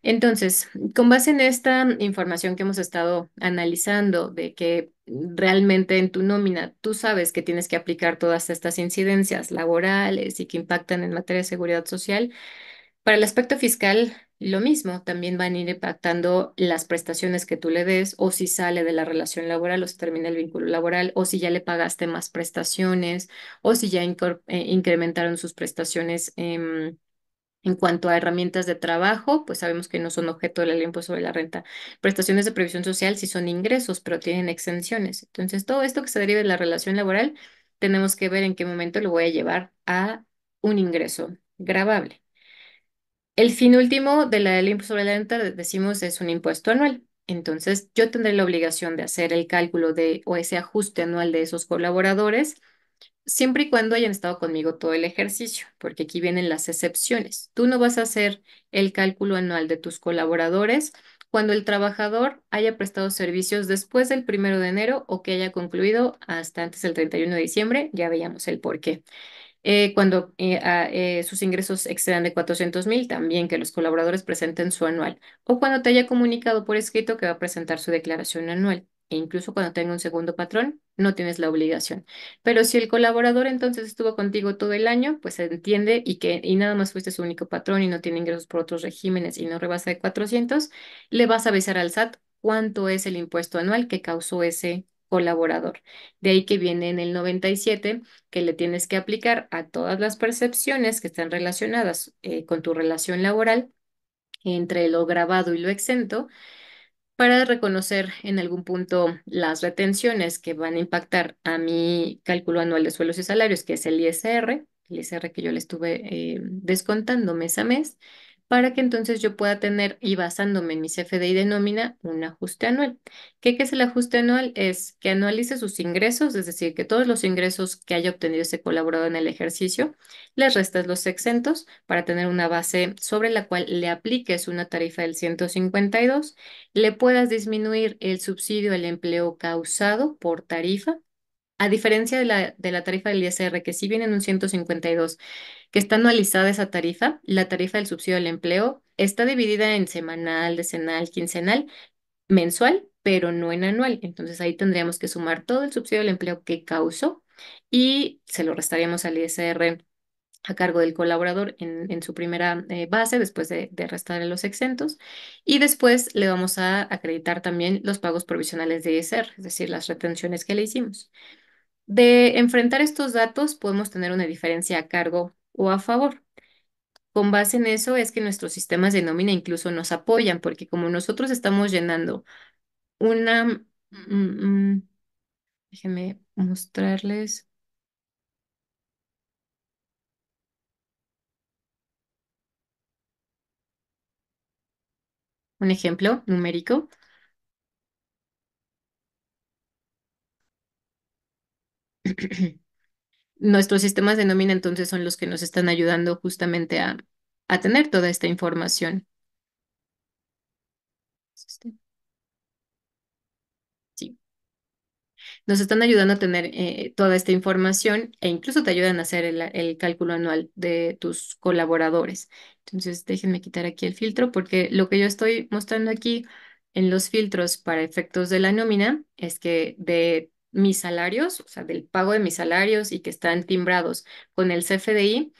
Entonces, con base en esta información que hemos estado analizando, de que realmente en tu nómina tú sabes que tienes que aplicar todas estas incidencias laborales y que impactan en materia de seguridad social, para el aspecto fiscal, lo mismo, también van a ir impactando las prestaciones que tú le des, o si sale de la relación laboral, o si termina el vínculo laboral, o si ya le pagaste más prestaciones, o si ya incrementaron sus prestaciones. En cuanto a herramientas de trabajo, pues sabemos que no son objeto de la ley de impuesto sobre la renta. Prestaciones de previsión social sí son ingresos, pero tienen exenciones. Entonces, todo esto que se derive de la relación laboral, tenemos que ver en qué momento lo voy a llevar a un ingreso gravable. El fin último de la ley de impuesto sobre la renta, decimos, es un impuesto anual. Entonces, yo tendré la obligación de hacer el cálculo de o ese ajuste anual de esos colaboradores siempre y cuando hayan estado conmigo todo el ejercicio, porque aquí vienen las excepciones. Tú no vas a hacer el cálculo anual de tus colaboradores cuando el trabajador haya prestado servicios después del 1 de enero o que haya concluido hasta antes del 31 de diciembre. Ya veíamos el por qué. Cuando sus ingresos excedan de 400,000, también que los colaboradores presenten su anual. O cuando te haya comunicado por escrito que va a presentar su declaración anual. E incluso cuando tenga un segundo patrón, no tienes la obligación. Pero si el colaborador entonces estuvo contigo todo el año, pues se entiende y nada más fuiste su único patrón y no tiene ingresos por otros regímenes y no rebasa de 400, le vas a avisar al SAT cuánto es el impuesto anual que causó ese colaborador. De ahí que viene en el 97 que le tienes que aplicar a todas las percepciones que están relacionadas con tu relación laboral entre lo grabado y lo exento para reconocer en algún punto las retenciones que van a impactar a mi cálculo anual de sueldos y salarios, que es el ISR que yo le estuve descontando mes a mes, para que entonces yo pueda tener, y basándome en mi CFDI de nómina, un ajuste anual. ¿Qué es el ajuste anual? Es que anualice sus ingresos, es decir, que todos los ingresos que haya obtenido ese colaborador en el ejercicio, les restas los exentos para tener una base sobre la cual le apliques una tarifa del 152, le puedas disminuir el subsidio al empleo causado por tarifa, a diferencia de la tarifa del ISR, que si viene en un 152, que está anualizada esa tarifa, la tarifa del subsidio al empleo está dividida en semanal, decenal, quincenal, mensual, pero no en anual. Entonces ahí tendríamos que sumar todo el subsidio al empleo que causó y se lo restaríamos al ISR a cargo del colaborador en su primera base, después de restarle los exentos. Y después le vamos a acreditar también los pagos provisionales de ISR, es decir, las retenciones que le hicimos. De enfrentar estos datos, podemos tener una diferencia a cargo o a favor. Con base en eso es que nuestros sistemas de nómina incluso nos apoyan, porque como nosotros estamos llenando una, déjenme mostrarles un ejemplo numérico. Nuestros sistemas de nómina entonces son los que nos están ayudando justamente a tener toda esta información. Sí. Nos están ayudando a tener toda esta información e incluso te ayudan a hacer el cálculo anual de tus colaboradores. Entonces, déjenme quitar aquí el filtro porque lo que yo estoy mostrando aquí en los filtros para efectos de la nómina es que de mis salarios, o sea, del pago de mis salarios y que están timbrados con el CFDI,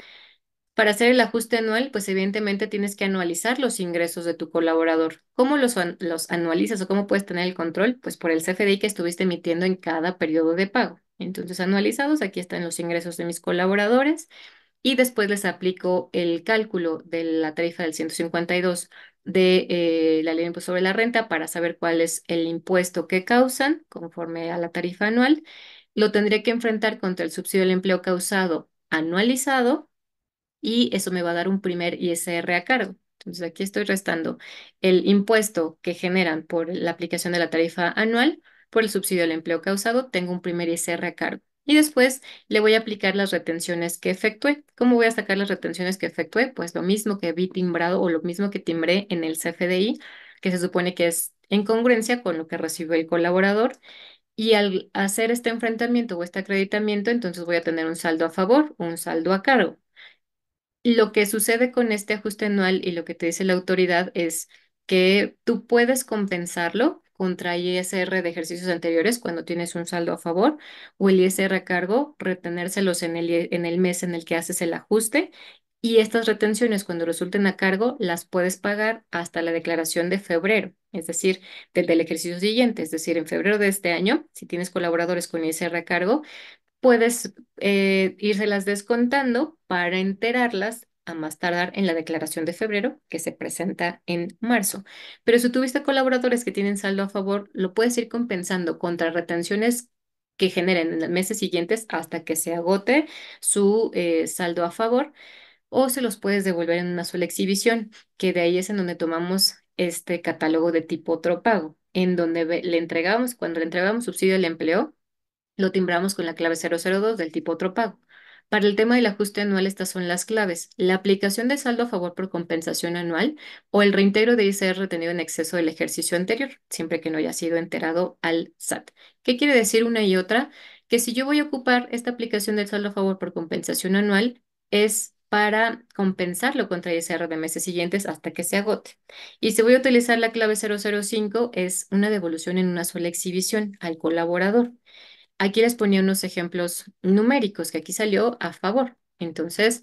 para hacer el ajuste anual, pues evidentemente tienes que anualizar los ingresos de tu colaborador. ¿Cómo los anualizas o cómo puedes tener el control? Pues por el CFDI que estuviste emitiendo en cada periodo de pago. Entonces, anualizados, aquí están los ingresos de mis colaboradores y después les aplico el cálculo de la tarifa del 152 de la ley de impuesto sobre la renta para saber cuál es el impuesto que causan conforme a la tarifa anual. Lo tendré que enfrentar contra el subsidio del empleo causado anualizado y eso me va a dar un primer ISR a cargo. Entonces aquí estoy restando el impuesto que generan por la aplicación de la tarifa anual por el subsidio al empleo causado, tengo un primer ISR a cargo. Y después le voy a aplicar las retenciones que efectué. ¿Cómo voy a sacar las retenciones que efectué? Pues lo mismo que vi timbrado o lo mismo que timbré en el CFDI, que se supone que es en congruencia con lo que recibió el colaborador Y al hacer este enfrentamiento o este acreditamiento, entonces voy a tener un saldo a favor, un saldo a cargo. Lo que sucede con este ajuste anual y lo que te dice la autoridad es que tú puedes compensarlo contra ISR de ejercicios anteriores cuando tienes un saldo a favor o el ISR a cargo, retenérselos en en el mes en el que haces el ajuste y estas retenciones cuando resulten a cargo las puedes pagar hasta la declaración de febrero, es decir, desde el ejercicio siguiente, es decir, en febrero de este año, si tienes colaboradores con ISR a cargo, puedes írselas descontando para enterarlas a más tardar en la declaración de febrero, que se presenta en marzo. Pero si tuviste colaboradores que tienen saldo a favor, lo puedes ir compensando contra retenciones que generen en los meses siguientes hasta que se agote su saldo a favor, o se los puedes devolver en una sola exhibición, que de ahí es en donde tomamos este catálogo de tipo otro pago, en donde le entregamos, cuando le entregamos subsidio al empleo, lo timbramos con la clave 002 del tipo otro pago. Para el tema del ajuste anual, estas son las claves: la aplicación de saldo a favor por compensación anual o el reintegro de ICR retenido en exceso del ejercicio anterior, siempre que no haya sido enterado al SAT. ¿Qué quiere decir una y otra? Que si yo voy a ocupar esta aplicación del saldo a favor por compensación anual, es para compensarlo contra ISR de meses siguientes hasta que se agote. Y si voy a utilizar la clave 005, es una devolución en una sola exhibición al colaborador. Aquí les ponía unos ejemplos numéricos que aquí salió a favor. Entonces,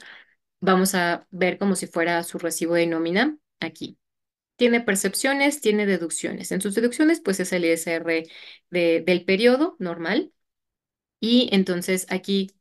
vamos a ver como si fuera su recibo de nómina aquí. Tiene percepciones, tiene deducciones. En sus deducciones, pues es el ISR del periodo normal. Y entonces aquí,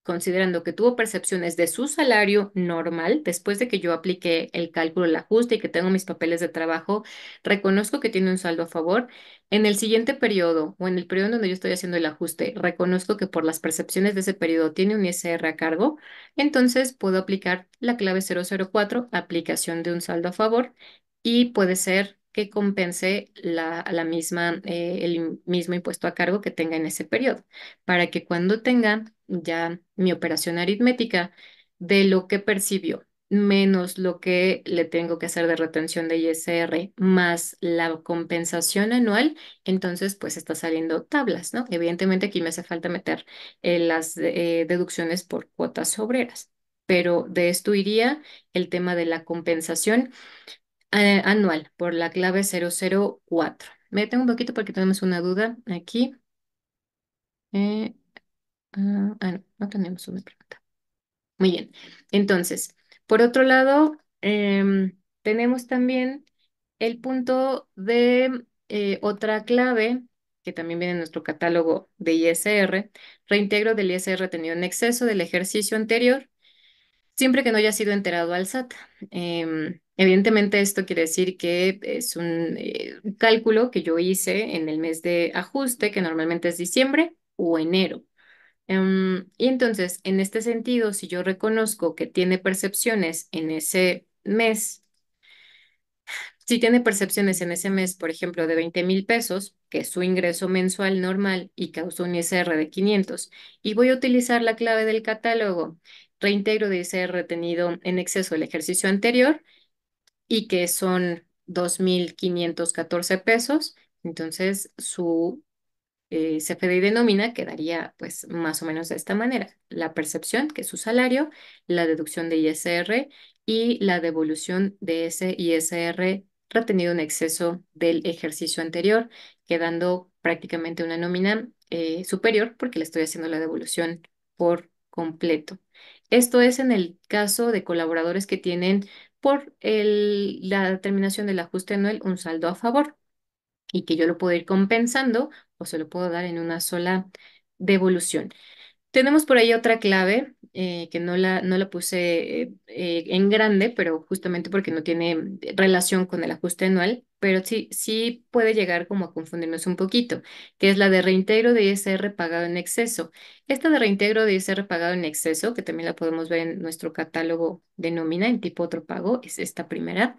considerando que tuvo percepciones de su salario normal, después de que yo apliqué el cálculo, el ajuste y que tengo mis papeles de trabajo, reconozco que tiene un saldo a favor. En el siguiente periodo o en el periodo en donde yo estoy haciendo el ajuste, reconozco que por las percepciones de ese periodo tiene un ISR a cargo, entonces puedo aplicar la clave 004, aplicación de un saldo a favor, y puede ser que compense la misma, el mismo impuesto a cargo que tenga en ese periodo, para que cuando tenga ya mi operación aritmética de lo que percibió menos lo que le tengo que hacer de retención de ISR más la compensación anual, entonces pues está saliendo tablas, ¿no? Evidentemente aquí me hace falta meter las deducciones por cuotas obreras, pero de esto iría el tema de la compensación anual por la clave 004. Me detengo un poquito porque tenemos una duda aquí. Eh, no, no tenemos una pregunta. Muy bien. Entonces, por otro lado, tenemos también el punto de otra clave que también viene en nuestro catálogo de ISR, reintegro del ISR tenido en exceso del ejercicio anterior, siempre que no haya sido enterado al SAT. Evidentemente, esto quiere decir que es un cálculo que yo hice en el mes de ajuste, que normalmente es diciembre o enero. Y entonces, en este sentido, si yo reconozco que tiene percepciones en ese mes, si tiene percepciones en ese mes, por ejemplo, de 20,000 pesos, que es su ingreso mensual normal y causó un ISR de 500, y voy a utilizar la clave del catálogo, reintegro de ISR retenido en exceso del ejercicio anterior y que son 2,514 pesos, entonces su CFDI de nómina quedaría pues más o menos de esta manera: la percepción, que es su salario, la deducción de ISR y la devolución de ese ISR retenido en exceso del ejercicio anterior, quedando prácticamente una nómina superior porque le estoy haciendo la devolución por completo. Esto es en el caso de colaboradores que tienen por la determinación del ajuste anual un saldo a favor y que yo lo puedo ir compensando o se lo puedo dar en una sola devolución. Tenemos por ahí otra clave que no la puse en grande, pero justamente porque no tiene relación con el ajuste anual, pero sí puede llegar como a confundirnos un poquito, que es la de reintegro de ISR pagado en exceso. Esta de reintegro de ISR pagado en exceso, que también la podemos ver en nuestro catálogo de nómina en tipo otro pago, es esta primera,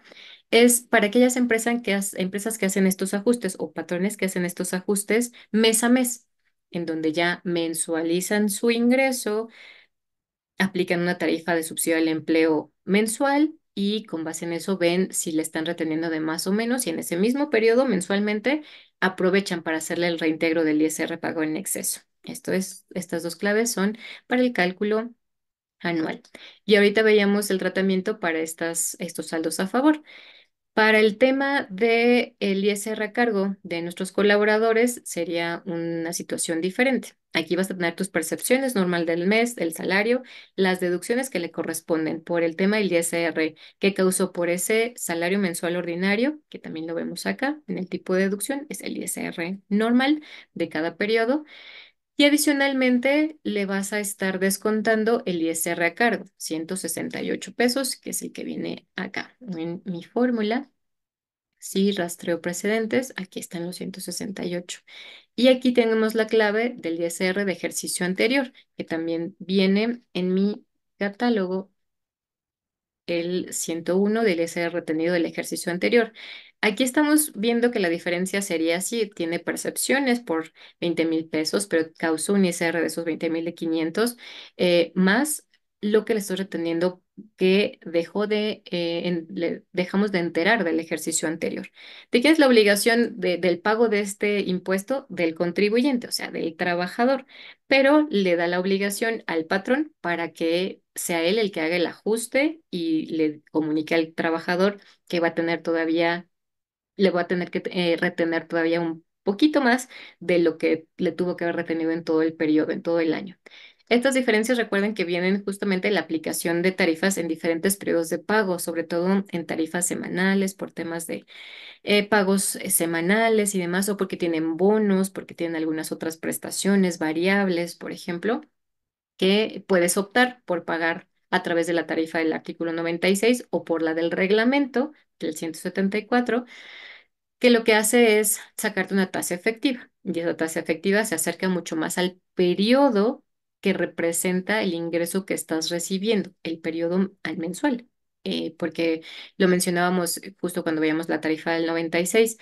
es para aquellas empresas que hacen estos ajustes o patrones que hacen estos ajustes mes a mes, en donde ya mensualizan su ingreso, aplican una tarifa de subsidio al empleo mensual y con base en eso ven si le están reteniendo de más o menos y en ese mismo periodo mensualmente aprovechan para hacerle el reintegro del ISR pago en exceso. Estas dos claves son para el cálculo anual. Y ahorita veíamos el tratamiento para estos saldos a favor. Para el tema de el ISR a cargo de nuestros colaboradores sería una situación diferente. Aquí vas a tener tus percepciones normal del mes, del salario, las deducciones que le corresponden por el tema del ISR que causó por ese salario mensual ordinario, que también lo vemos acá en el tipo de deducción, es el ISR normal de cada periodo. Y adicionalmente le vas a estar descontando el ISR a cargo, 168 pesos, que es el que viene acá en mi fórmula. Sí, rastreo precedentes, aquí están los 168. Y aquí tenemos la clave del ISR de ejercicio anterior, que también viene en mi catálogo el 101 del ISR retenido del ejercicio anterior. Aquí estamos viendo que la diferencia sería si tiene percepciones por 20,000 pesos, pero causó un ISR de esos 20,000 de 500, más lo que le estoy reteniendo que dejamos de enterar del ejercicio anterior. ¿De quién es la obligación del pago de este impuesto? Del contribuyente, o sea, del trabajador, pero le da la obligación al patrón para que sea él el que haga el ajuste y le comunique al trabajador que va a tener todavía, le va a tener que retener todavía un poquito más de lo que le tuvo que haber retenido en todo el periodo, en todo el año. Estas diferencias recuerden que vienen justamente de la aplicación de tarifas en diferentes periodos de pago, sobre todo en tarifas semanales por temas de pagos semanales y demás, o porque tienen bonos, porque tienen algunas otras prestaciones variables, por ejemplo, que puedes optar por pagar a través de la tarifa del artículo 96 o por la del reglamento del 174, que lo que hace es sacarte una tasa efectiva. Y esa tasa efectiva se acerca mucho más al periodo que representa el ingreso que estás recibiendo, el periodo al mensual. Porque lo mencionábamos justo cuando veíamos la tarifa del 96.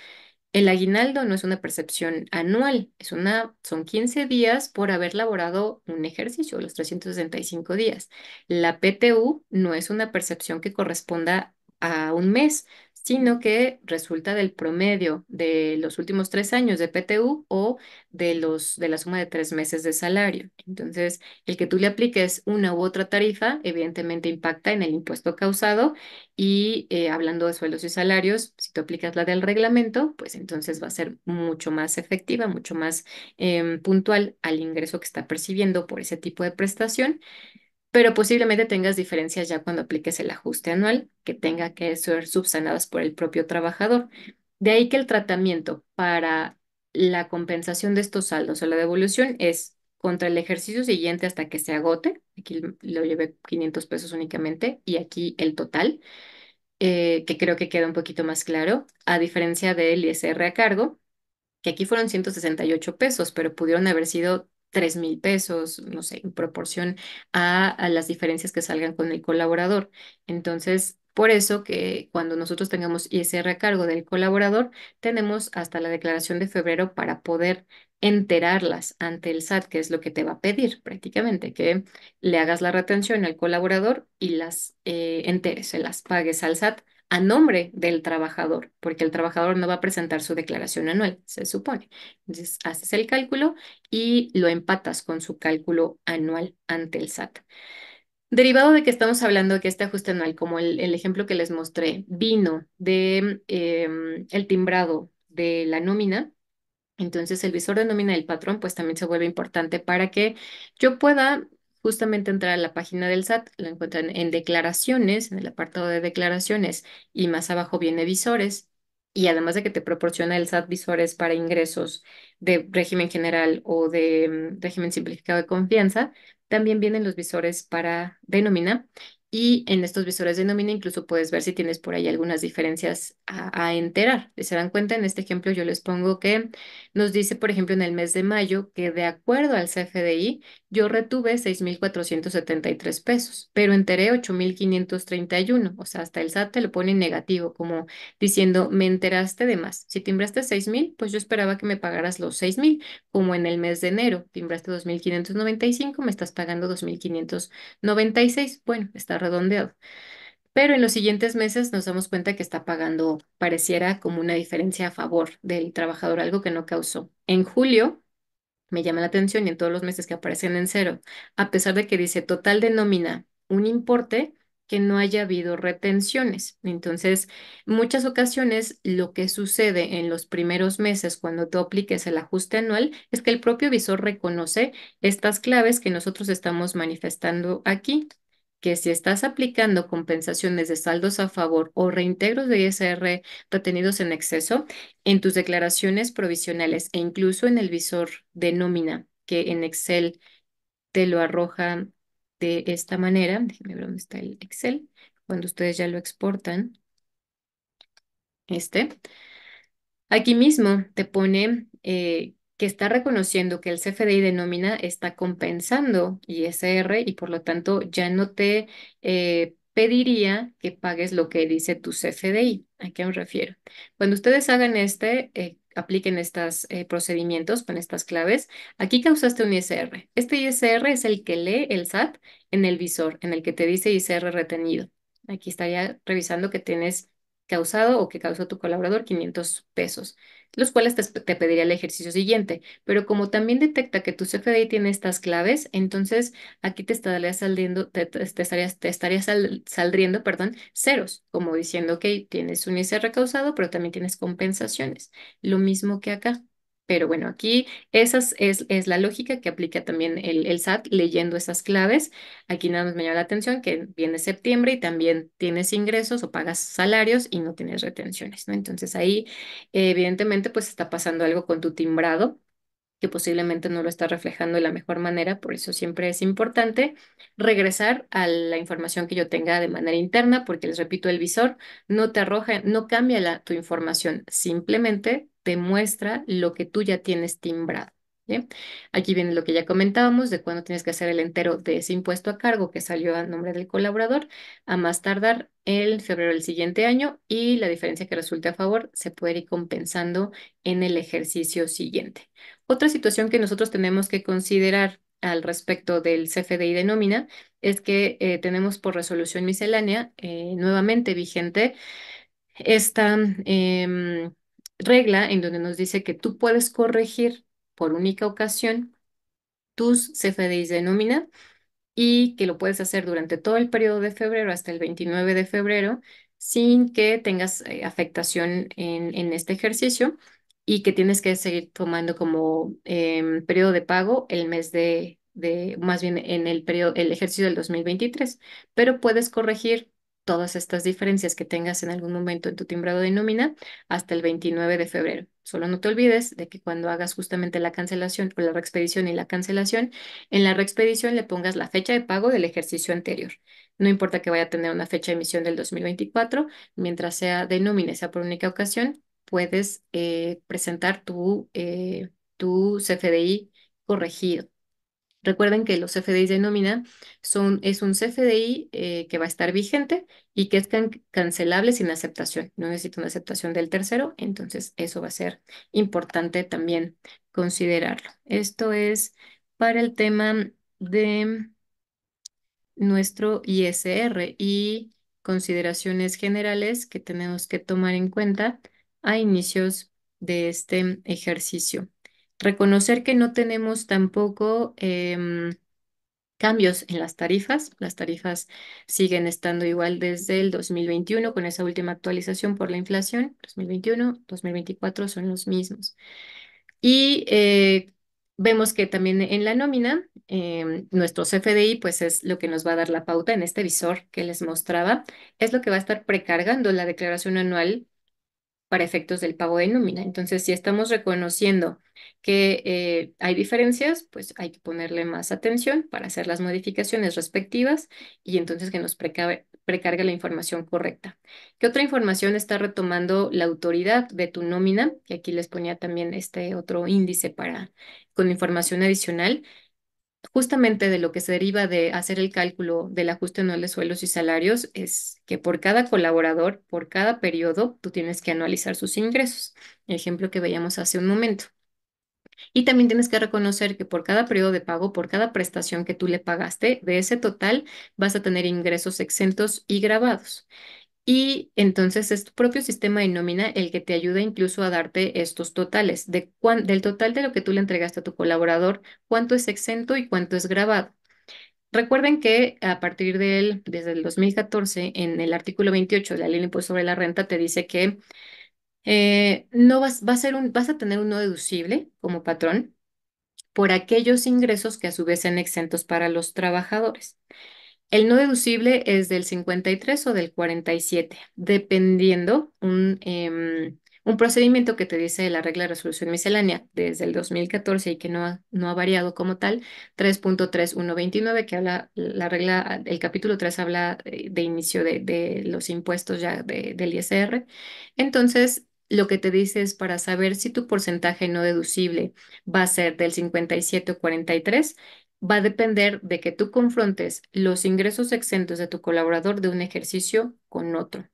El aguinaldo no es una percepción anual, son 15 días por haber laborado un ejercicio, los 365 días. La PTU no es una percepción que corresponda a un mes, sino que resulta del promedio de los últimos 3 años de PTU o de la suma de 3 meses de salario. Entonces, el que tú le apliques una u otra tarifa, evidentemente impacta en el impuesto causado y hablando de sueldos y salarios, si tú aplicas la del reglamento, pues entonces va a ser mucho más efectiva, mucho más puntual al ingreso que está percibiendo por ese tipo de prestación, pero posiblemente tengas diferencias ya cuando apliques el ajuste anual que tenga que ser subsanadas por el propio trabajador. De ahí que el tratamiento para la compensación de estos saldos o la devolución es contra el ejercicio siguiente hasta que se agote. Aquí lo llevé 500 pesos únicamente y aquí el total que creo que queda un poquito más claro, a diferencia del ISR a cargo, que aquí fueron 168 pesos, pero pudieron haber sido 3,000 pesos, no sé, en proporción a las diferencias que salgan con el colaborador. Entonces, por eso que cuando nosotros tengamos ISR a cargo del colaborador, tenemos hasta la declaración de febrero para poder enterarlas ante el SAT, que es lo que te va a pedir prácticamente, que le hagas la retención al colaborador y las enteres, se las pagues al SAT a nombre del trabajador, porque el trabajador no va a presentar su declaración anual, se supone. Entonces, haces el cálculo y lo empatas con su cálculo anual ante el SAT. Derivado de que estamos hablando de que este ajuste anual, como el ejemplo que les mostré, vino de el timbrado de la nómina, entonces, el visor de nómina del patrón, pues también se vuelve importante para que yo pueda justamente entrar a la página del SAT. Lo encuentran en declaraciones, en el apartado de declaraciones, y más abajo viene visores. Y además de que te proporciona el SAT visores para ingresos de régimen general o de régimen simplificado de confianza, también vienen los visores para de nómina. Y en estos visores de nómina incluso puedes ver si tienes por ahí algunas diferencias a enterar. Si se dan cuenta, en este ejemplo yo les pongo que nos dice, por ejemplo, en el mes de mayo que de acuerdo al CFDI, yo retuve 6,473 pesos, pero enteré 8,531. O sea, hasta el SAT te lo pone en negativo, como diciendo, me enteraste de más. Si timbraste 6,000, pues yo esperaba que me pagaras los 6,000, como en el mes de enero, timbraste 2,595, me estás pagando 2,596. Bueno, está redondeado. pero en los siguientes meses nos damos cuenta que está pagando, pareciera como una diferencia a favor del trabajador, algo que no causó. En julio me llama la atención y en todos los meses que aparecen en cero, a pesar de que dice total de nómina un importe, que no haya habido retenciones. Entonces, muchas ocasiones lo que sucede en los primeros meses cuando tú apliques el ajuste anual es que el propio visor reconoce estas claves que nosotros estamos manifestando aquí, que si estás aplicando compensaciones de saldos a favor o reintegros de ISR retenidos en exceso, en tus declaraciones provisionales e incluso en el visor de nómina, que en Excel te lo arroja de esta manera. Déjenme ver dónde está el Excel. Cuando ustedes ya lo exportan, este. Aquí mismo te pone que está reconociendo que el CFDI de nómina está compensando ISR y por lo tanto ya no te pediría que pagues lo que dice tu CFDI. ¿A qué me refiero? Cuando ustedes hagan apliquen estos procedimientos con estas claves, aquí causaste un ISR. Este ISR es el que lee el SAT en el visor, en el que te dice ISR retenido. Aquí estaría revisando que tienes causado o que causó tu colaborador 500 pesos, los cuales te pediría el ejercicio siguiente. Pero como también detecta que tu CFDI tiene estas claves, entonces aquí te estaría saliendo, saldriendo, perdón, ceros, como diciendo que tienes un ISR causado, pero también tienes compensaciones. Lo mismo que acá. Pero bueno, aquí es la lógica que aplica también el SAT leyendo esas claves. Aquí nada más me llama la atención que viene septiembre y también tienes ingresos o pagas salarios y no tienes retenciones, ¿no? Entonces ahí, evidentemente, pues está pasando algo con tu timbrado que posiblemente no lo está reflejando de la mejor manera, por eso siempre es importante regresar a la información que yo tenga de manera interna, porque les repito, el visor no te arroja, no cambia tu información, simplemente te muestra lo que tú ya tienes timbrado. ¿Bien? Aquí viene lo que ya comentábamos de cuándo tienes que hacer el entero de ese impuesto a cargo que salió a nombre del colaborador, a más tardar el febrero del siguiente año y la diferencia que resulte a favor se puede ir compensando en el ejercicio siguiente. Otra situación que nosotros tenemos que considerar al respecto del CFDI de nómina es que tenemos por resolución miscelánea nuevamente vigente esta regla en donde nos dice que tú puedes corregir por única ocasión tus CFDIs de nómina y que lo puedes hacer durante todo el periodo de febrero hasta el 29 de febrero sin que tengas afectación en este ejercicio y que tienes que seguir tomando como periodo de pago el mes más bien en el periodo, el ejercicio del 2023, pero puedes corregir todas estas diferencias que tengas en algún momento en tu timbrado de nómina hasta el 29 de febrero. Solo no te olvides de que cuando hagas justamente la cancelación o la reexpedición y la cancelación, en la reexpedición le pongas la fecha de pago del ejercicio anterior. No importa que vaya a tener una fecha de emisión del 2024, mientras sea de nómina, sea por única ocasión, puedes presentar tu CFDI corregido. Recuerden que los CFDIs de nómina es un CFDI que va a estar vigente y que es cancelable sin aceptación. No necesita una aceptación del tercero, entonces eso va a ser importante también considerarlo. Esto es para el tema de nuestro ISR y consideraciones generales que tenemos que tomar en cuenta a inicios de este ejercicio. Reconocer que no tenemos tampoco cambios en las tarifas siguen estando igual desde el 2021 con esa última actualización por la inflación, 2021, 2024 son los mismos. Y vemos que también en la nómina, nuestro CFDI, pues es lo que nos va a dar la pauta en este visor que les mostraba, es lo que va a estar precargando la declaración anual para efectos del pago de nómina. Entonces, si estamos reconociendo que hay diferencias, pues hay que ponerle más atención para hacer las modificaciones respectivas y entonces que nos precargue la información correcta. ¿Qué otra información está retomando la autoridad de tu nómina? Que aquí les ponía también este otro índice con información adicional. Justamente de lo que se deriva de hacer el cálculo del ajuste anual de sueldos y salarios es que por cada colaborador, por cada periodo, tú tienes que anualizar sus ingresos. El ejemplo que veíamos hace un momento. Y también tienes que reconocer que por cada periodo de pago, por cada prestación que tú le pagaste, de ese total vas a tener ingresos exentos y grabados. Y entonces es tu propio sistema de nómina el que te ayuda incluso a darte estos totales, del total de lo que tú le entregaste a tu colaborador, cuánto es exento y cuánto es grabado. Recuerden que desde el 2014, en el artículo 28 de la Ley de Impuesto sobre la Renta, te dice que no vas a tener un no deducible como patrón por aquellos ingresos que a su vez sean exentos para los trabajadores. El no deducible es del 53 o del 47, dependiendo un procedimiento que te dice la regla de resolución miscelánea desde el 2014 y que no ha variado como tal, 3.3129, que habla la regla, el capítulo 3 habla de inicio de los impuestos ya del ISR. Entonces, lo que te dice es para saber si tu porcentaje no deducible va a ser del 57 o 43, va a depender de que tú confrontes los ingresos exentos de tu colaborador de un ejercicio con otro.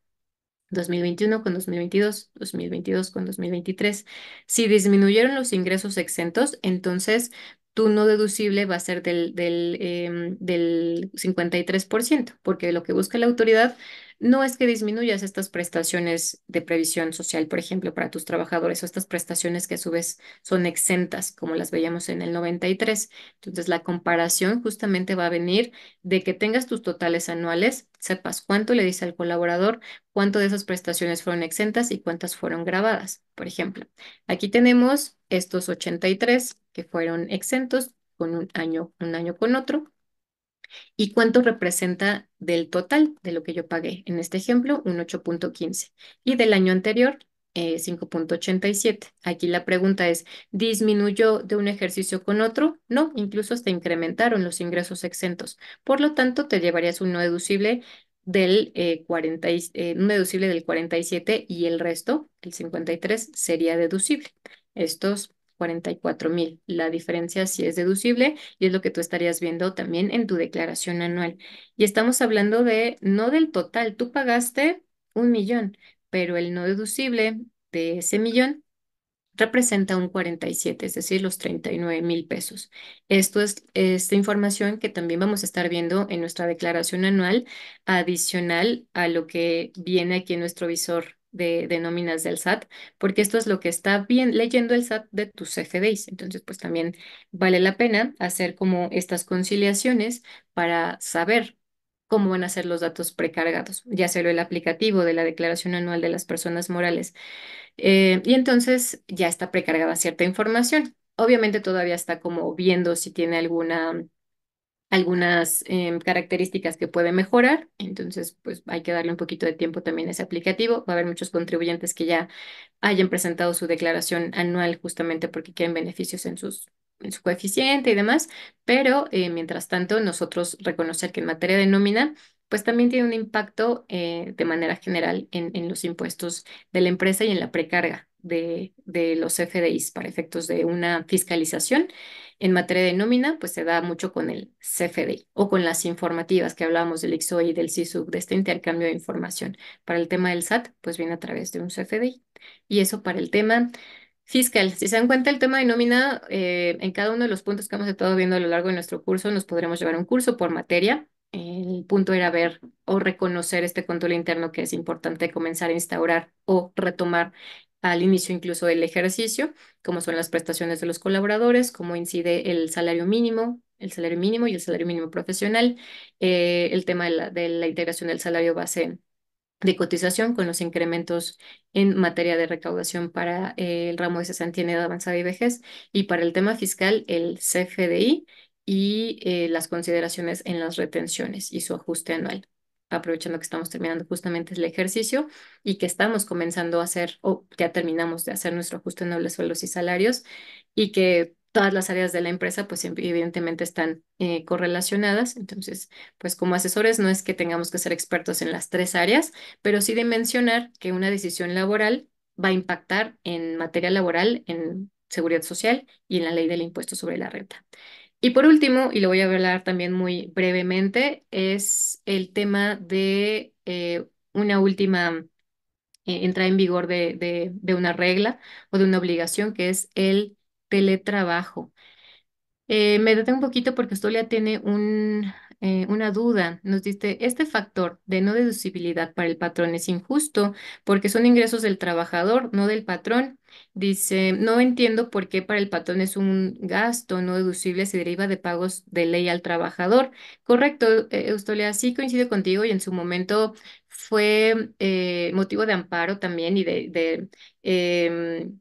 2021 con 2022, 2022 con 2023. Si disminuyeron los ingresos exentos, entonces tu no deducible va a ser del 53%, porque lo que busca la autoridad no es que disminuyas estas prestaciones de previsión social, por ejemplo, para tus trabajadores, o estas prestaciones que a su vez son exentas, como las veíamos en el 93. Entonces, la comparación justamente va a venir de que tengas tus totales anuales, sepas cuánto le dice al colaborador, cuánto de esas prestaciones fueron exentas y cuántas fueron grabadas. Por ejemplo, aquí tenemos estos 83 que fueron exentos con un año con otro. ¿Y cuánto representa del total de lo que yo pagué? En este ejemplo, un 8.15. Y del año anterior, 5.87. Aquí la pregunta es, ¿disminuyó de un ejercicio con otro? No, incluso hasta incrementaron los ingresos exentos. Por lo tanto, te llevarías un no deducible un deducible del 47 y el resto, el 53, sería deducible. Estos 44,000. La diferencia sí es deducible y es lo que tú estarías viendo también en tu declaración anual. Y estamos hablando de no del total, tú pagaste 1 millón, pero el no deducible de ese millón representa un 47, es decir, los 39,000 pesos. Esto es esta información que también vamos a estar viendo en nuestra declaración anual, adicional a lo que viene aquí en nuestro visor de nóminas del SAT, porque esto es lo que está bien leyendo el SAT de tus CFDIs. Entonces, pues también vale la pena hacer como estas conciliaciones para saber cómo van a ser los datos precargados, ya sea el aplicativo de la declaración anual de las personas morales, y entonces ya está precargada cierta información. Obviamente todavía está como viendo si tiene algunas características que puede mejorar. Entonces, pues hay que darle un poquito de tiempo también a ese aplicativo. Va a haber muchos contribuyentes que ya hayan presentado su declaración anual justamente porque quieren beneficios en su coeficiente y demás, pero mientras tanto nosotros reconocer que en materia de nómina, pues también tiene un impacto de manera general en los impuestos de la empresa y en la precarga de los FDIs para efectos de una fiscalización. En materia de nómina, pues se da mucho con el CFDI o con las informativas que hablábamos del IXOI y del SISUC, de este intercambio de información. Para el tema del SAT, pues viene a través de un CFDI. Y eso para el tema fiscal. Si se dan cuenta, el tema de nómina, en cada uno de los puntos que hemos estado viendo a lo largo de nuestro curso, nos podremos llevar un curso por materia. El punto era ver o reconocer este control interno que es importante comenzar a instaurar o retomar al inicio incluso del ejercicio, como son las prestaciones de los colaboradores, cómo incide el salario mínimo y el salario mínimo profesional, el tema de la integración del salario base de cotización con los incrementos en materia de recaudación para el ramo de cesantía en edad avanzada y vejez, y para el tema fiscal el CFDI y las consideraciones en las retenciones y su ajuste anual. Aprovechando que estamos terminando justamente el ejercicio y que estamos comenzando a hacer, o ya terminamos de hacer nuestro ajuste anual de sueldos y salarios, y que todas las áreas de la empresa, pues evidentemente están correlacionadas. Entonces, pues como asesores no es que tengamos que ser expertos en las tres áreas, pero sí de mencionar que una decisión laboral va a impactar en materia laboral, en seguridad social y en la ley del impuesto sobre la renta. Y por último, y lo voy a hablar también muy brevemente, es el tema de una última entrada en vigor de una regla o de una obligación, que es el teletrabajo. Me detengo un poquito porque Estolia tiene una duda. Nos dice, este factor de no deducibilidad para el patrón es injusto porque son ingresos del trabajador, no del patrón. Dice, no entiendo por qué para el patrón es un gasto no deducible si deriva de pagos de ley al trabajador. Correcto, Eustolia, sí coincido contigo y en su momento fue motivo de amparo también y em,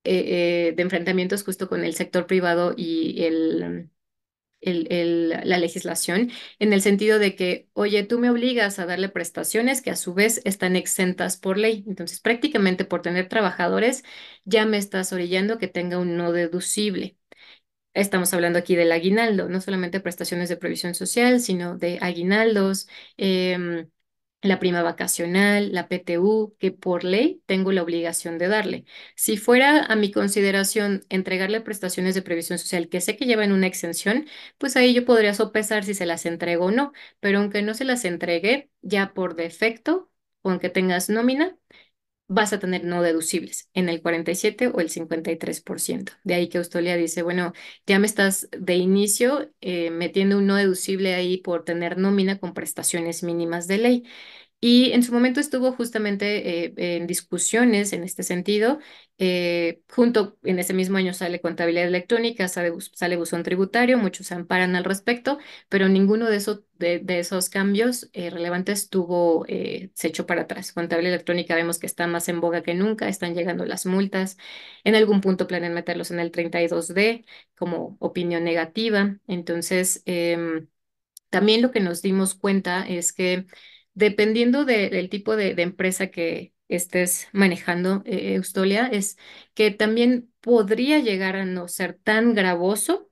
de enfrentamientos justo con el sector privado y la legislación, en el sentido de que, oye, tú me obligas a darle prestaciones que a su vez están exentas por ley. Entonces, prácticamente por tener trabajadores, ya me estás orillando que tenga un no deducible. Estamos hablando aquí del aguinaldo, no solamente prestaciones de previsión social, sino de aguinaldos, em, la prima vacacional, la PTU, que por ley tengo la obligación de darle. Si fuera a mi consideración entregarle prestaciones de previsión social que sé que llevan una exención, pues ahí yo podría sopesar si se las entrego o no, pero aunque no se las entregue, ya por defecto, aunque tengas nómina, vas a tener no deducibles en el 47 o el 53%. De ahí que Australia dice, bueno, ya me estás de inicio metiendo un no deducible ahí por tener nómina con prestaciones mínimas de ley. Y en su momento estuvo justamente en discusiones en este sentido. Junto en ese mismo año sale contabilidad electrónica, sale buzón tributario, muchos se amparan al respecto, pero ninguno de esos cambios relevantes se echó para atrás. Contabilidad electrónica vemos que está más en boga que nunca, están llegando las multas. En algún punto planean meterlos en el 32D como opinión negativa. Entonces, también lo que nos dimos cuenta es que dependiendo del tipo de empresa que estés manejando, Eustolia, es que también podría llegar a no ser tan gravoso,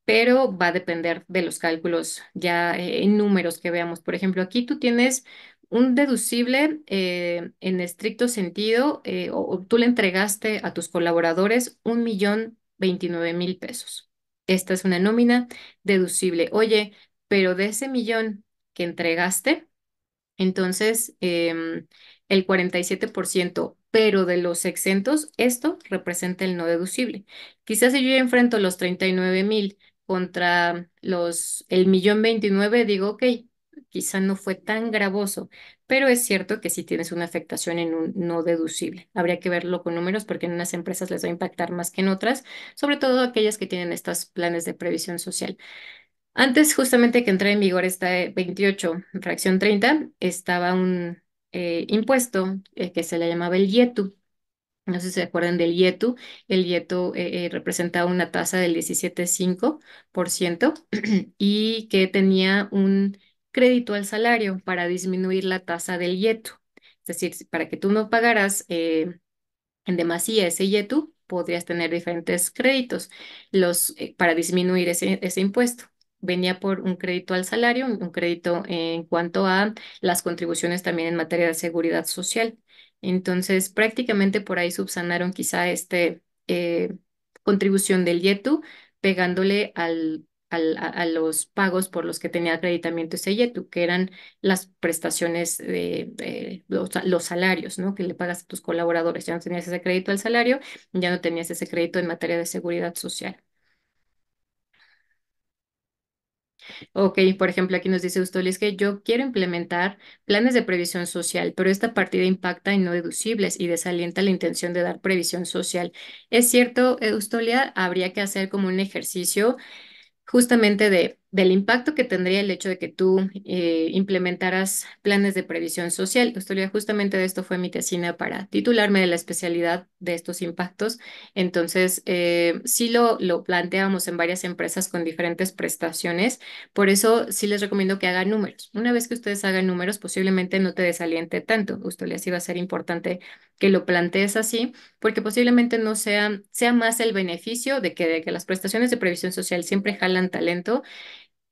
pero va a depender de los cálculos ya en números que veamos. Por ejemplo, aquí tú tienes un deducible en estricto sentido, o tú le entregaste a tus colaboradores 1.029.000 pesos. Esta es una nómina deducible. Oye, pero de ese millón que entregaste, entonces el 47%, pero de los exentos, esto representa el no deducible. Quizás si yo ya enfrento los 39.000 contra el 1.029.000, digo, ok, quizá no fue tan gravoso, pero es cierto que sí tienes una afectación en un no deducible. Habría que verlo con números porque en unas empresas les va a impactar más que en otras, sobre todo aquellas que tienen estos planes de previsión social. Antes justamente que entrara en vigor esta 28, fracción 30, estaba un impuesto que se le llamaba el IETU. No sé si se acuerdan del IETU. El IETU representaba una tasa del 17,5% y que tenía un crédito al salario para disminuir la tasa del IETU. Es decir, para que tú no pagaras en demasía ese YETU, podrías tener diferentes créditos para disminuir ese impuesto. Venía por un crédito al salario, un crédito en cuanto a las contribuciones también en materia de seguridad social. Entonces, prácticamente por ahí subsanaron quizá contribución del YETU, pegándole a los pagos por los que tenía acreditamiento ese YETU, que eran las prestaciones de los salarios, ¿no? Que le pagas a tus colaboradores. Ya no tenías ese crédito al salario, ya no tenías ese crédito en materia de seguridad social. Ok, por ejemplo, aquí nos dice Ustoli, es que yo quiero implementar planes de previsión social, pero esta partida impacta en no deducibles y desalienta la intención de dar previsión social. Es cierto, Eustolia, habría que hacer como un ejercicio justamente del impacto que tendría el hecho de que tú implementaras planes de previsión social. Estudia justamente de esto fue mi tesina para titularme de la especialidad de estos impactos. Entonces, sí lo planteamos en varias empresas con diferentes prestaciones. Por eso sí les recomiendo que hagan números. Una vez que ustedes hagan números, posiblemente no te desaliente tanto. Estudia, sí va a ser importante que lo plantees así porque posiblemente no sea más el beneficio de que las prestaciones de previsión social siempre jalan talento.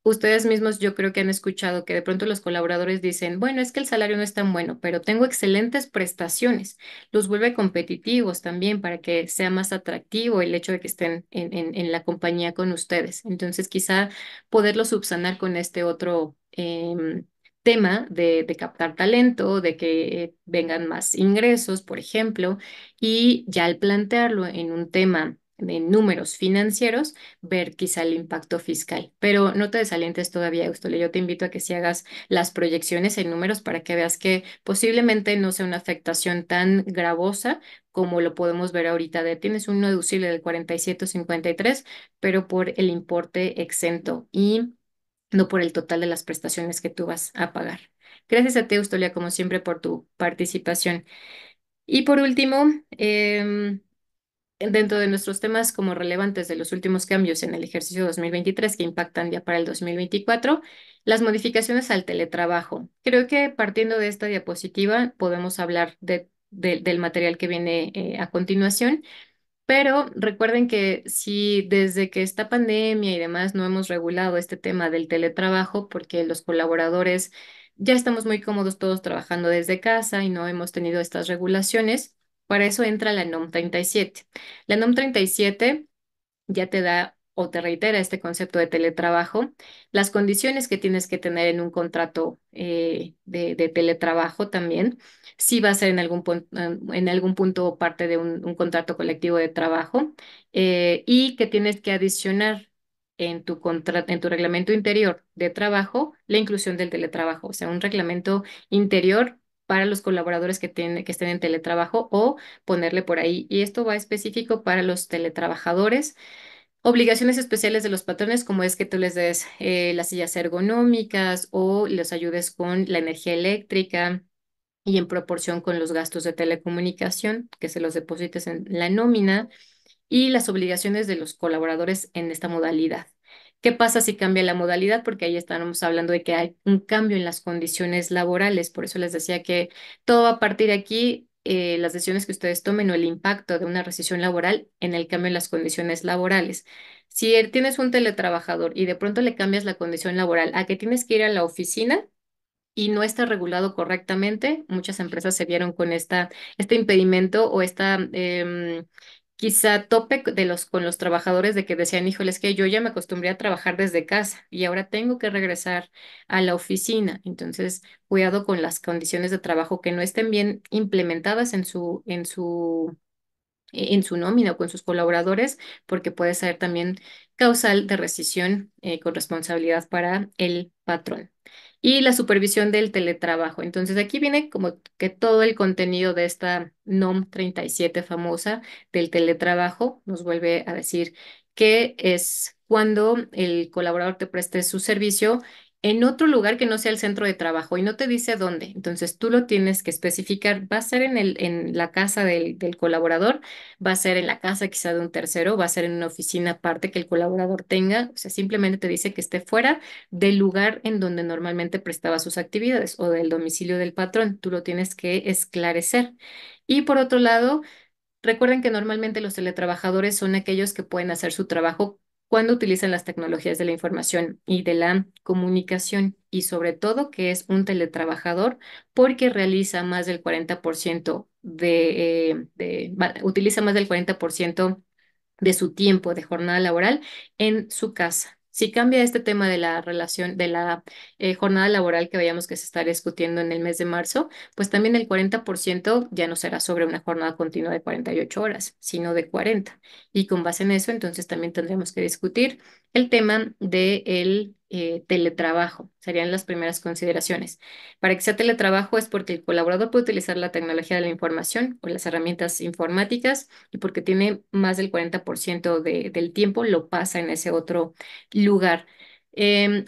Ustedes mismos yo creo que han escuchado que de pronto los colaboradores dicen, bueno, es que el salario no es tan bueno, pero tengo excelentes prestaciones. Los vuelve competitivos también para que sea más atractivo el hecho de que estén en la compañía con ustedes. Entonces, quizá poderlo subsanar con este otro tema de captar talento, de que vengan más ingresos, por ejemplo, y ya al plantearlo en un tema en números financieros, ver quizá el impacto fiscal. Pero no te desalientes todavía, Eustole. Yo te invito a que si hagas las proyecciones en números para que veas que posiblemente no sea una afectación tan gravosa como lo podemos ver ahorita de tienes un no deducible del 47,53, pero por el importe exento y no por el total de las prestaciones que tú vas a pagar. Gracias a ti, Eustolia, como siempre, por tu participación. Y por último, dentro de nuestros temas como relevantes de los últimos cambios en el ejercicio 2023 que impactan ya para el 2024, las modificaciones al teletrabajo. Creo que partiendo de esta diapositiva podemos hablar del material que viene a continuación, pero recuerden que si desde que esta pandemia y demás no hemos regulado este tema del teletrabajo, porque los colaboradores ya estamos muy cómodos todos trabajando desde casa y no hemos tenido estas regulaciones, para eso entra la NOM 37. La NOM 37 ya te da o te reitera este concepto de teletrabajo, las condiciones que tienes que tener en un contrato de teletrabajo también, si va a ser en algún punto parte de un contrato colectivo de trabajo y que tienes que adicionar en tu reglamento interior de trabajo la inclusión del teletrabajo, o sea, un reglamento interior para los colaboradores que estén en teletrabajo o ponerle por ahí. Y esto va específico para los teletrabajadores. Obligaciones especiales de los patrones, como es que tú les des las sillas ergonómicas o les ayudes con la energía eléctrica y en proporción con los gastos de telecomunicación, que se los deposites en la nómina y las obligaciones de los colaboradores en esta modalidad. ¿Qué pasa si cambia la modalidad? Porque ahí estamos hablando de que hay un cambio en las condiciones laborales. Por eso les decía que todo va a partir aquí, las decisiones que ustedes tomen o el impacto de una recesión laboral en el cambio en las condiciones laborales. Si tienes un teletrabajador y de pronto le cambias la condición laboral a que tienes que ir a la oficina, y no está regulado correctamente. Muchas empresas se vieron con este impedimento o esta quizá tope con los trabajadores de que decían, híjole, es que yo ya me acostumbré a trabajar desde casa y ahora tengo que regresar a la oficina. Entonces, cuidado con las condiciones de trabajo que no estén bien implementadas en su nómina o con sus colaboradores, porque puede ser también causal de rescisión con responsabilidad para el patrón. Y la supervisión del teletrabajo. Entonces, aquí viene como que todo el contenido de esta NOM 37 famosa del teletrabajo nos vuelve a decir que es cuando el colaborador te preste su servicio en otro lugar que no sea el centro de trabajo y no te dice dónde. Entonces, tú lo tienes que especificar. Va a ser en la casa del colaborador, va a ser en la casa quizá de un tercero, va a ser en una oficina aparte que el colaborador tenga, o sea, simplemente te dice que esté fuera del lugar en donde normalmente prestaba sus actividades o del domicilio del patrón, tú lo tienes que esclarecer. Y por otro lado, recuerden que normalmente los teletrabajadores son aquellos que pueden hacer su trabajo cuando utilizan las tecnologías de la información y de la comunicación y sobre todo que es un teletrabajador porque realiza más del 40% utiliza más del 40% de su tiempo de jornada laboral en su casa. Si cambia este tema de la relación, de la jornada laboral que veíamos que se está discutiendo en el mes de marzo, pues también el 40% ya no será sobre una jornada continua de 48 horas, sino de 40. Y con base en eso, entonces también tendremos que discutir el tema del teletrabajo. Serían las primeras consideraciones. Para que sea teletrabajo es porque el colaborador puede utilizar la tecnología de la información o las herramientas informáticas y porque tiene más del 40% del tiempo lo pasa en ese otro lugar.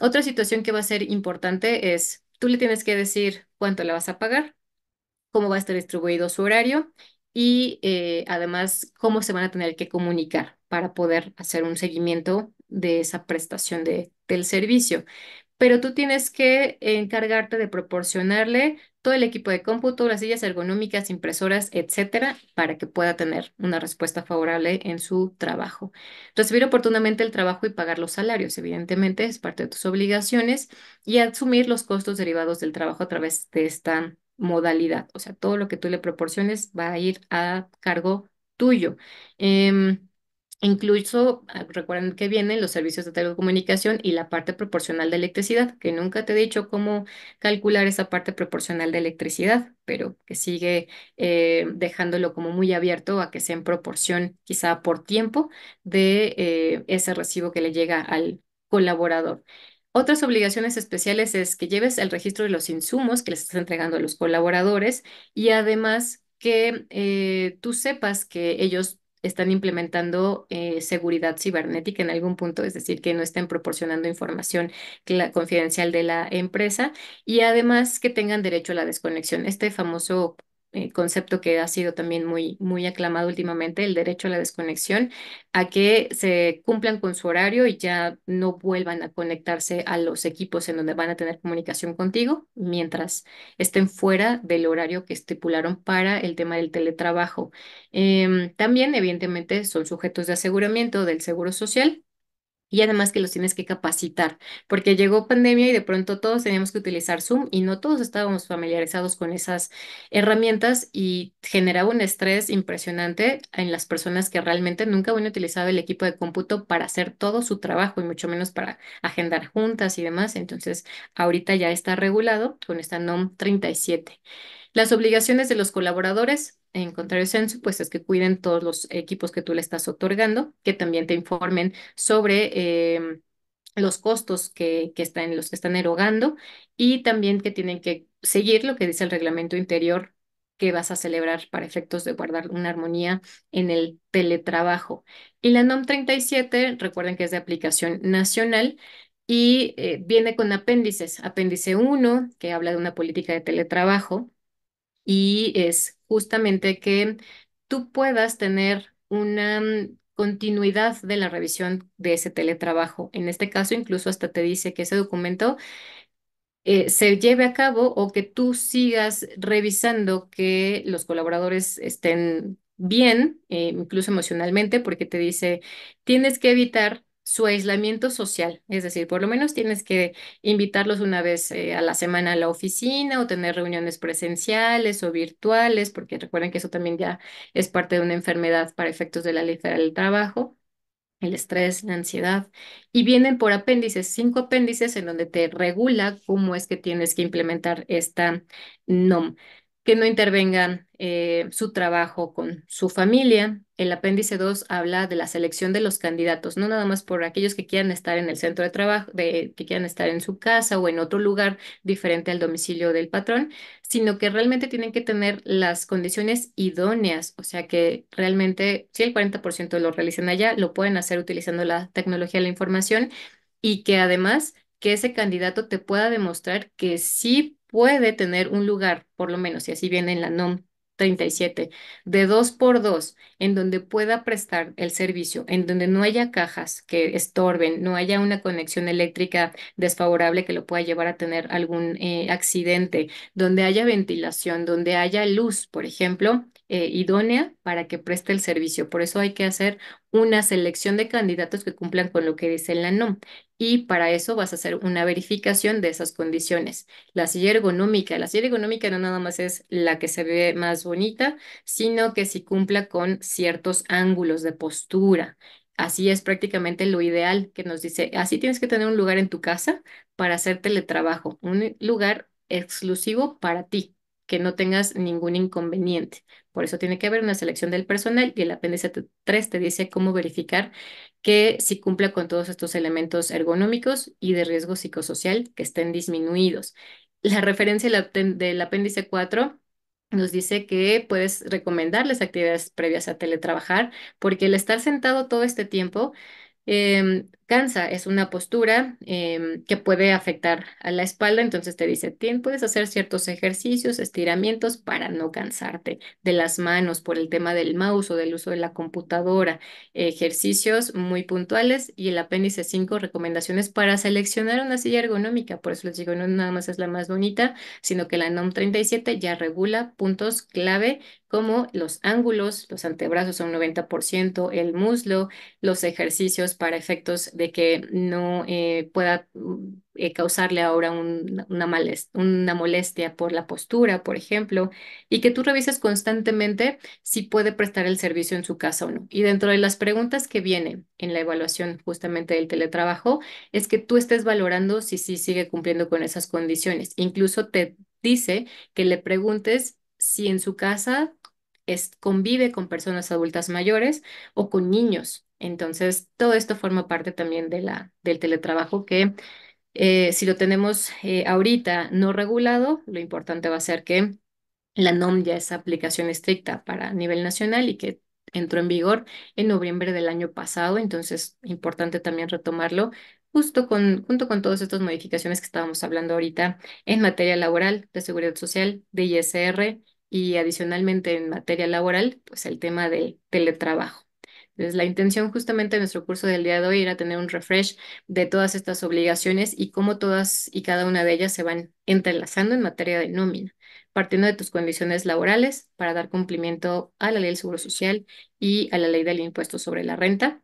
Otra situación que va a ser importante es, tú le tienes que decir cuánto le vas a pagar, cómo va a estar distribuido su horario y además cómo se van a tener que comunicar para poder hacer un seguimiento de esa prestación del servicio, pero tú tienes que encargarte de proporcionarle todo el equipo de cómputo, las sillas ergonómicas, impresoras, etcétera, para que pueda tener una respuesta favorable en su trabajo. Recibir oportunamente el trabajo y pagar los salarios, evidentemente, es parte de tus obligaciones y asumir los costos derivados del trabajo a través de esta modalidad. O sea, todo lo que tú le proporciones va a ir a cargo tuyo. Incluso recuerden que vienen los servicios de telecomunicación y la parte proporcional de electricidad, que nunca te he dicho cómo calcular esa parte proporcional de electricidad, pero que sigue dejándolo como muy abierto a que sea en proporción, quizá por tiempo, de ese recibo que le llega al colaborador. Otras obligaciones especiales es que lleves el registro de los insumos que les estás entregando a los colaboradores y además que tú sepas que ellos están implementando seguridad cibernética en algún punto, es decir, que no estén proporcionando información confidencial de la empresa y además que tengan derecho a la desconexión. Este famoso concepto que ha sido también muy aclamado últimamente, el derecho a la desconexión, a que se cumplan con su horario y ya no vuelvan a conectarse a los equipos en donde van a tener comunicación contigo mientras estén fuera del horario que estipularon para el tema del teletrabajo. También, evidentemente, son sujetos de aseguramiento del Seguro Social. Y además que los tienes que capacitar, porque llegó pandemia y de pronto todos teníamos que utilizar Zoom y no todos estábamos familiarizados con esas herramientas y generaba un estrés impresionante en las personas que realmente nunca habían utilizado el equipo de cómputo para hacer todo su trabajo y mucho menos para agendar juntas y demás. Entonces, ahorita ya está regulado con esta NOM 37. Las obligaciones de los colaboradores, en contrario censo, pues es que cuiden todos los equipos que tú le estás otorgando, que también te informen sobre los costos que están, los que están erogando y también que tienen que seguir lo que dice el reglamento interior que vas a celebrar para efectos de guardar una armonía en el teletrabajo. Y la NOM 37, recuerden que es de aplicación nacional y viene con apéndices. Apéndice uno que habla de una política de teletrabajo y es justamente que tú puedas tener una continuidad de la revisión de ese teletrabajo. En este caso, incluso hasta te dice que ese documento se lleve a cabo o que tú sigas revisando que los colaboradores estén bien, incluso emocionalmente, porque te dice, tienes que evitar su aislamiento social, es decir, por lo menos tienes que invitarlos una vez a la semana a la oficina o tener reuniones presenciales o virtuales, porque recuerden que eso también ya es parte de una enfermedad para efectos de la ley federal del trabajo, el estrés, la ansiedad, y vienen por apéndices, 5 apéndices en donde te regula cómo es que tienes que implementar esta NOM, que no intervengan su trabajo con su familia. El apéndice 2 habla de la selección de los candidatos, no nada más por aquellos que quieran estar en el centro de trabajo, que quieran estar en su casa o en otro lugar diferente al domicilio del patrón, sino que realmente tienen que tener las condiciones idóneas, o sea que realmente si el 40% lo realizan allá, lo pueden hacer utilizando la tecnología de la información y que además que ese candidato te pueda demostrar que sí puede tener un lugar, por lo menos, y así viene en la NOM 37, de 2x2, en donde pueda prestar el servicio, en donde no haya cajas que estorben, no haya una conexión eléctrica desfavorable que lo pueda llevar a tener algún accidente, donde haya ventilación, donde haya luz, por ejemplo, idónea para que preste el servicio. Por eso hay que hacer una selección de candidatos que cumplan con lo que dice la NOM. Y para eso vas a hacer una verificación de esas condiciones. La silla ergonómica no nada más es la que se ve más bonita, sino que si cumpla con ciertos ángulos de postura. Así es prácticamente lo ideal que nos dice, así tienes que tener un lugar en tu casa para hacer teletrabajo, un lugar exclusivo para ti, que no tengas ningún inconveniente. Por eso tiene que haber una selección del personal y el apéndice 3 te dice cómo verificar que si cumpla con todos estos elementos ergonómicos y de riesgo psicosocial que estén disminuidos. La referencia del apéndice 4 nos dice que puedes recomendarles actividades previas a teletrabajar, porque el estar sentado todo este tiempo cansa, es una postura que puede afectar a la espalda, entonces te dice, puedes hacer ciertos ejercicios, estiramientos para no cansarte de las manos por el tema del mouse o del uso de la computadora, ejercicios muy puntuales y el apéndice 5 recomendaciones para seleccionar una silla ergonómica, por eso les digo, no nada más es la más bonita, sino que la NOM 37 ya regula puntos clave como los ángulos, los antebrazos a un 90%, el muslo, los ejercicios para efectos de que no pueda causarle ahora una molestia por la postura, por ejemplo, y que tú revises constantemente si puede prestar el servicio en su casa o no. Y dentro de las preguntas que vienen en la evaluación justamente del teletrabajo, es que tú estés valorando si sí sigue cumpliendo con esas condiciones. Incluso te dice que le preguntes si en su casa convive con personas adultas mayores o con niños. Entonces, todo esto forma parte también del teletrabajo que si lo tenemos ahorita no regulado, lo importante va a ser que la NOM ya es aplicación estricta para nivel nacional y que entró en vigor en noviembre del año pasado, entonces importante también retomarlo junto con todas estas modificaciones que estábamos hablando ahorita en materia laboral, de seguridad social, de ISR y adicionalmente en materia laboral, pues el tema del teletrabajo. Entonces, la intención justamente de nuestro curso del día de hoy era tener un refresh de todas estas obligaciones y cómo todas y cada una de ellas se van entrelazando en materia de nómina partiendo de tus condiciones laborales para dar cumplimiento a la ley del Seguro Social y a la ley del impuesto sobre la renta,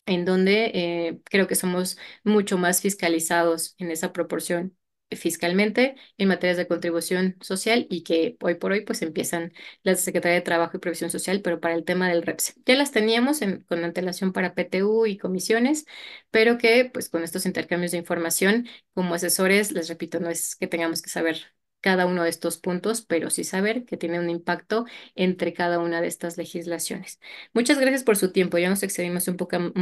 en donde creo que somos mucho más fiscalizados en esa proporción fiscalmente en materias de contribución social y que hoy por hoy pues empiezan las de Secretaría de Trabajo y Previsión Social, pero para el tema del REPS. Ya las teníamos con antelación para PTU y comisiones, pero que pues con estos intercambios de información como asesores, les repito, no es que tengamos que saber cada uno de estos puntos, pero sí saber que tiene un impacto entre cada una de estas legislaciones. Muchas gracias por su tiempo. Ya nos excedimos un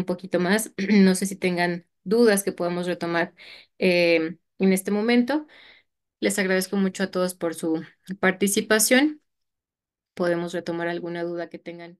poquito más. No sé si tengan dudas que podamos retomar en este momento. Les agradezco mucho a todos por su participación. Podemos retomar alguna duda que tengan.